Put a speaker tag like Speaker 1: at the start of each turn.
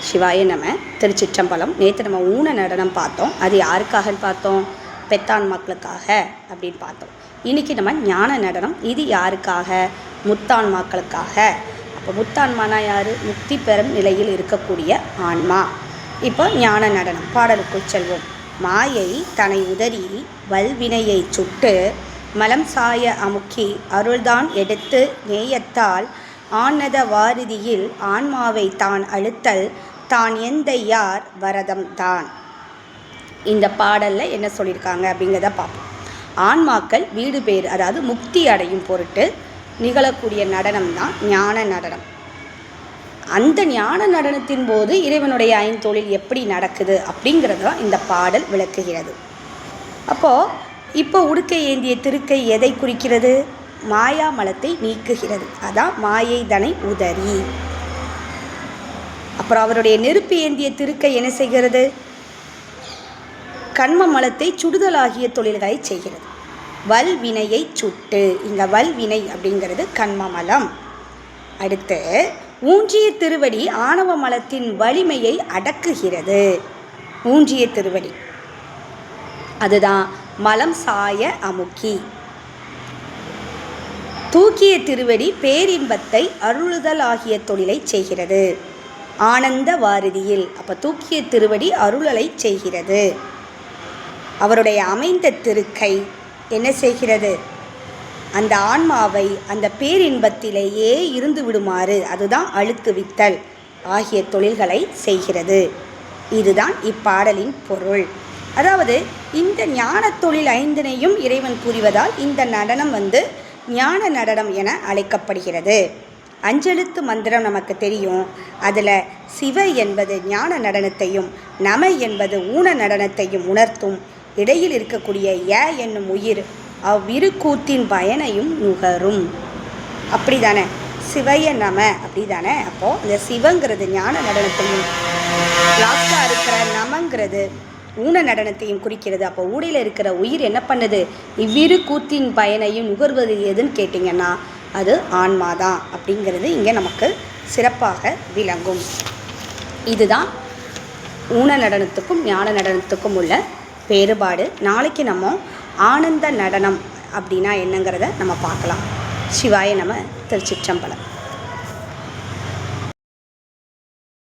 Speaker 1: சிவாய நம. திருச்சிற்றம்பலம். நேற்று நம்ம ஊன நடனம் பார்த்தோம். அது யாருக்காகன்னு பார்த்தோம்? பெத்தான் மக்களுக்காக அப்படின்னு பார்த்தோம். இன்றைக்கி நம்ம ஞான நடனம். இது யாருக்காக? முத்தான் மக்களுக்காக. அப்போ முத்தான்மானா யார்? முக்தி பெறும் நிலையில் இருக்கக்கூடிய ஆன்மா. இப்போ ஞான நடனம் பாடலுக்குள் செல்வோம். மாயை தனை உதறி வல்வினையை சுட்டு மலம் சாய அமுக்கி அருள்தான் எடுத்து நேயத்தால் ஆனத வாரிதியில் ஆன்மாவை தான் அழுத்தல் தான் எந்த யார் வரதம் தான். இந்த பாடலில் என்ன சொல்லியிருக்காங்க அப்படிங்கிறத பார்ப்போம். ஆன்மாக்கள் வீடு பேர், அதாவது முக்தி அடையும் பொருட்டு நிகழக்கூடிய நடனம் தான் ஞான நடனம். அந்த ஞான நடனத்தின் போது இறைவனுடைய ஐந்தொழில் எப்படி நடக்குது அப்படிங்கிறது தான் இந்த பாடல் விளக்குகிறது. இப்போ உடுக்கை ஏந்திய திருக்கை எதை குறிக்கிறது? மாயா மலத்தை நீக்குகிறது. அதான் மாயை தனை உதறி. அப்புறம் அவருடைய நெருப்பு ஏந்திய திருக்கை என்ன செய்கிறது? கண்ம மலத்தை சுடுதலாகிய தொழில்களை செய்கிறது. வல்வினையை சுட்டு, இங்கே வல்வினை அப்படிங்கிறது கண்ம மலம். அடுத்து ஊன்றிய திருவடி ஆணவ மலத்தின் வலிமையை அடக்குகிறது. ஊன்றிய திருவடி அதுதான் மலம் சாய அமுக்கி. தூக்கிய திருவடி பேரின்பத்தை அருளுதல் ஆகிய தொழிலை செய்கிறது. ஆனந்த வாரிதியில், அப்போ தூக்கிய திருவடி அருளலை செய்கிறது. அவருடைய அமைந்த திருக்கை என்ன செய்கிறது? அந்த ஆன்மாவை அந்த பேரின்பத்திலேயே இருந்து விடுமாறு, அதுதான் அழுத்துவித்தல் ஆகிய தொழில்களை செய்கிறது. இதுதான் இப்பாடலின் பொருள். அதாவது இந்த ஞான தொழில் ஐந்தினையும் இறைவன் புரிவதால் இந்த நடனம் ஞான நடனம் என அழைக்கப்படுகிறது. அஞ்செழுத்து மந்திரம் நமக்கு தெரியும். அதில் சிவ என்பது ஞான நடனத்தையும் நம என்பது ஊன நடனத்தையும் உணர்த்தும். இடையில் இருக்கக்கூடிய ய என்னும் உயிர் அவ்விரு கூத்தின் பயனையும் நுகரும். அப்படி தானே? சிவய நம அப்படி தானே? அப்போது இந்த சிவங்கிறது ஞான நடனத்தையும், லாஸ்டாக இருக்கிற நமங்கிறது ஊன நடனத்தையும் குறிக்கிறது. அப்போ ஊடையில் இருக்கிற உயிர் என்ன பண்ணுது? இவ்விரு கூத்தின் பயனையும் நுகர்வது எதுன்னு கேட்டிங்கன்னா அது ஆன்மாதான் அப்படிங்கிறது இங்கே நமக்கு சிறப்பாக விளங்கும். இதுதான் ஊன நடனத்துக்கும் ஞான நடனத்துக்கும் உள்ள வேறுபாடு. நாளைக்கு நம்ம ஆனந்த நடனம் அப்படின்னா என்னங்கிறத நம்ம பார்க்கலாம். சிவாய நம. திருச்சிற்றம்பலம்.